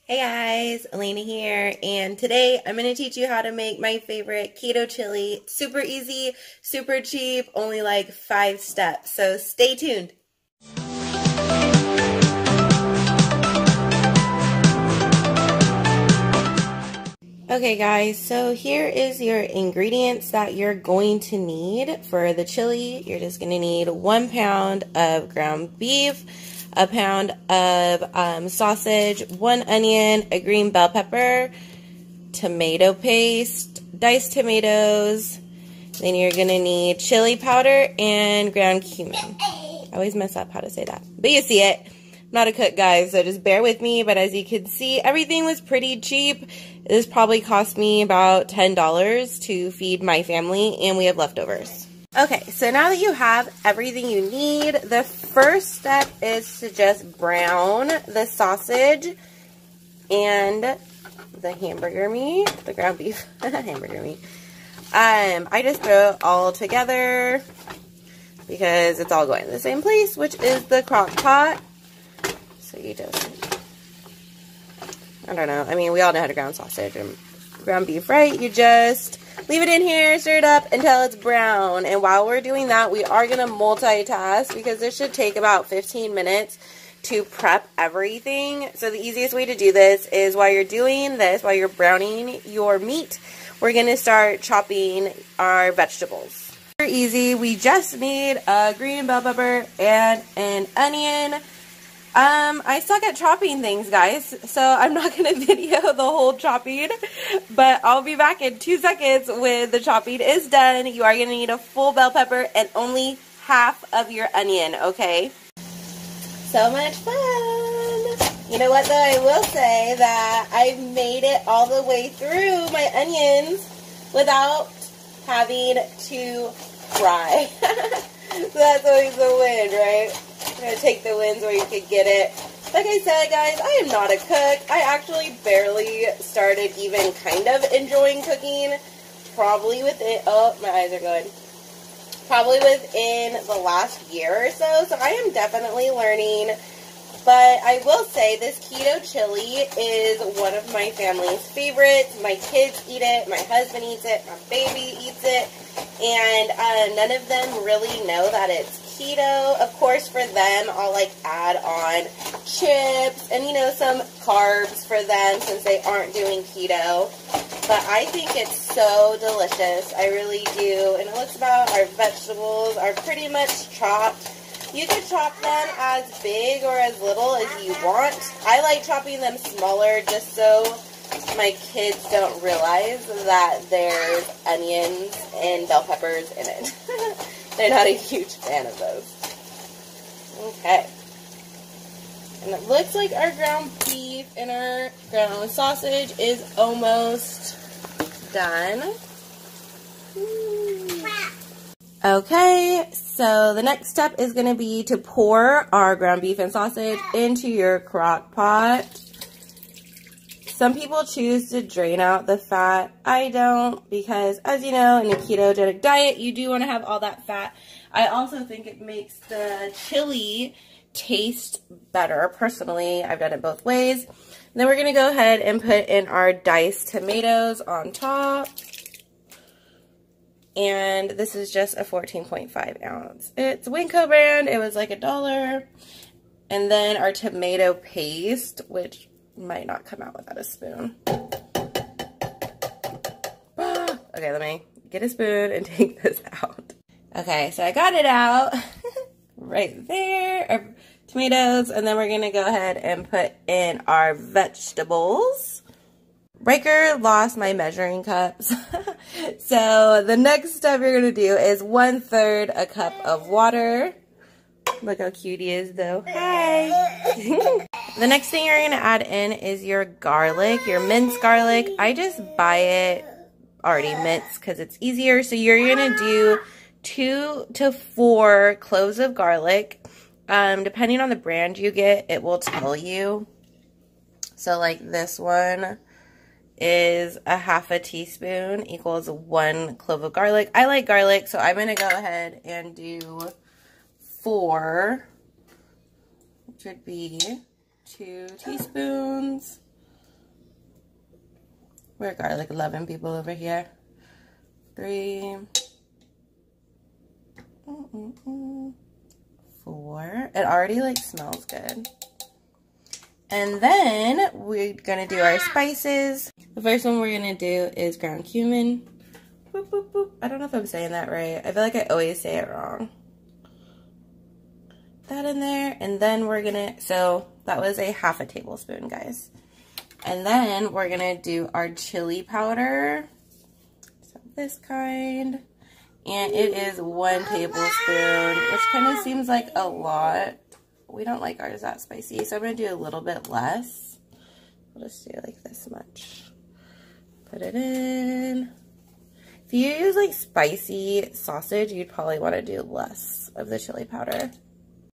Hey guys, Elena here, and today I'm going to teach you how to make my favorite keto chili. Super easy, super cheap, only like 5 steps, so stay tuned. Okay guys, so here is your ingredients that you're going to need for the chili. You're just going to need 1 pound of ground beef, a pound of sausage, 1 onion, a green bell pepper, tomato paste, diced tomatoes. Then you're going to need chili powder and ground cumin. I always mess up how to say that, but you see it. I'm not a cook, guys, so just bear with me. But as you can see, everything was pretty cheap. This probably cost me about $10 to feed my family, and we have leftovers. Okay, so now that you have everything you need, the first step is to just brown the sausage and the hamburger meat, the ground beef hamburger meat. I just throw it all together because it's all going to the same place, which is the crock pot. So you just, I don't know, I mean, we all know how to ground sausage and ground beef, right? You just leave it in here, stir it up until it's brown. And while we're doing that, we are going to multitask because this should take about 15 minutes to prep everything. So the easiest way to do this is while you're doing this, while you're browning your meat, we're going to start chopping our vegetables. Super easy. We just need a green bell pepper and an onion. I suck at chopping things, guys, so I'm not going to video the whole chopping, but I'll be back in 2 seconds when the chopping is done. You are going to need a full bell pepper and only half of your onion, okay? So much fun! You know what, though? I will say that I've made it all the way through my onions without having to fry. So that's always the win, right? I'm going to take the wins where you could get it. Like I said, guys, I am not a cook. I actually barely started even kind of enjoying cooking. Probably within, oh, my eyes are going. Probably within the last year or so. So I am definitely learning. But I will say this keto chili is one of my family's favorites. My kids eat it. My husband eats it. My baby eats it. And none of them really know that it's keto. Of course, for them, I'll like add on chips and, you know, some carbs for them since they aren't doing keto. But I think it's so delicious. I really do. And it looks about our vegetables are pretty much chopped. You can chop them as big or as little as you want. I like chopping them smaller just so my kids don't realize that there's onions and bell peppers in it. They're not a huge fan of those. Okay. And it looks like our ground beef and our ground sausage is almost done. Okay, so the next step is going to be to pour our ground beef and sausage into your crock pot. Some people choose to drain out the fat. I don't, because as you know, in a ketogenic diet, you do want to have all that fat. I also think it makes the chili taste better. Personally, I've done it both ways. And then we're going to go ahead and put in our diced tomatoes on top. And this is just a 14.5 ounce. It's Winco brand. It was like $1. And then our tomato paste, which might not come out without a spoon. Okay, let me get a spoon and take this out. Okay, so I got it out right there, our tomatoes, and then we're gonna go ahead and put in our vegetables. Riker lost my measuring cups. So the next step you're gonna do is 1/3 a cup of water. Look how cute he is though. Hi! The next thing you're going to add in is your garlic, your minced garlic. I just buy it already minced because it's easier. So you're going to do 2 to 4 cloves of garlic. Depending on the brand you get, it will tell you. So like this one is a ½ teaspoon equals 1 clove of garlic. I like garlic, so I'm going to go ahead and do 4, which would be 2 teaspoons. We're garlic loving people over here. 3, 4. It already like smells good. And then we're gonna do our spices. The first one we're gonna do is ground cumin. Boop, boop, boop. I don't know if I'm saying that right. I feel like I always say it wrong. That in there, and then we're gonna, so that was a ½ tablespoon, guys. And then we're gonna do our chili powder. So this kind. And it is 1 tablespoon, which kind of seems like a lot. We don't like ours that spicy, so I'm going to do a little bit less. We'll just do like this much. Put it in. If you use like spicy sausage, you'd probably want to do less of the chili powder.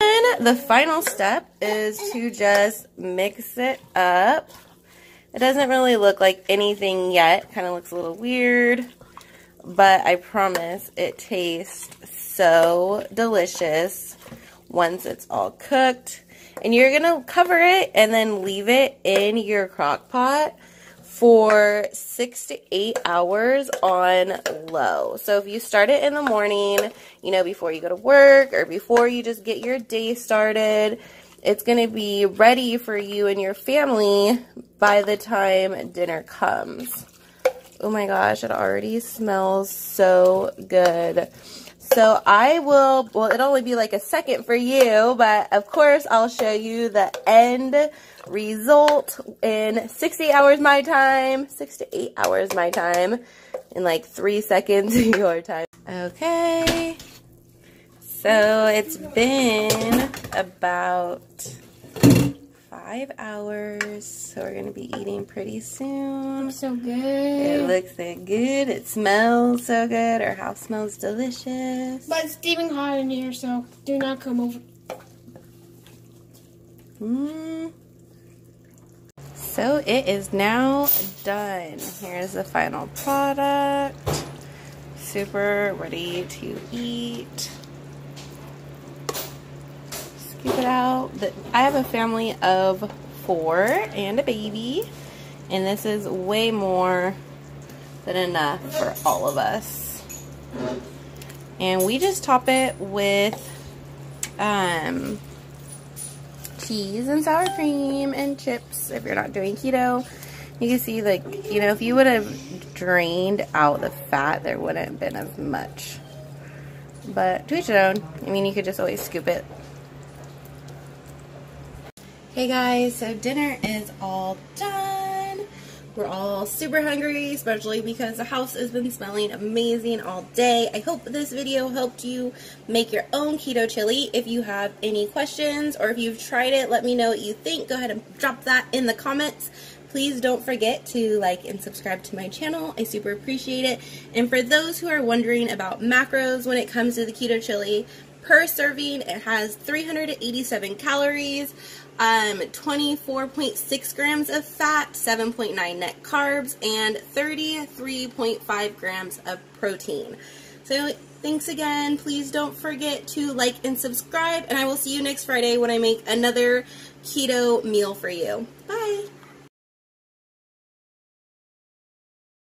And the final step is to just mix it up. It doesn't really look like anything yet. Kind of looks a little weird. But I promise it tastes so delicious once it's all cooked. And you're going to cover it and then leave it in your crock pot for 6 to 8 hours on low. So if you start it in the morning, you know, before you go to work or before you just get your day started, it's going to be ready for you and your family by the time dinner comes. Oh my gosh, it already smells so good. So I will, well, it'll only be like a second for you, but of course I'll show you the end result in 6 to 8 hours my time, 6 to 8 hours my time, in like 3 seconds your time. Okay, so it's been about 5 hours, so we're gonna be eating pretty soon. So good. It looks so good. It smells so good. Our house smells delicious. But it's steaming hot in here, so do not come over. So it is now done. Here's the final product. Super ready to eat. Scoop it out. I have a family of 4 and a baby, and this is way more than enough for all of us. And we just top it with cheese and sour cream and chips if you're not doing keto. You can see, like, you know, if you would have drained out the fat, there wouldn't have been as much. But to each their own. I mean, you could just always scoop it. Hey guys, so dinner is all done. We're all super hungry, especially because the house has been smelling amazing all day. I hope this video helped you make your own keto chili. If you have any questions or if you've tried it, let me know what you think. Go ahead and drop that in the comments. Please don't forget to like and subscribe to my channel. I super appreciate it. And for those who are wondering about macros when it comes to the keto chili, per serving it has 387 calories, 24.6 grams of fat, 7.9 net carbs, and 33.5 grams of protein. So thanks again. Please don't forget to like and subscribe, and I will see you next Friday when I make another keto meal for you. Bye.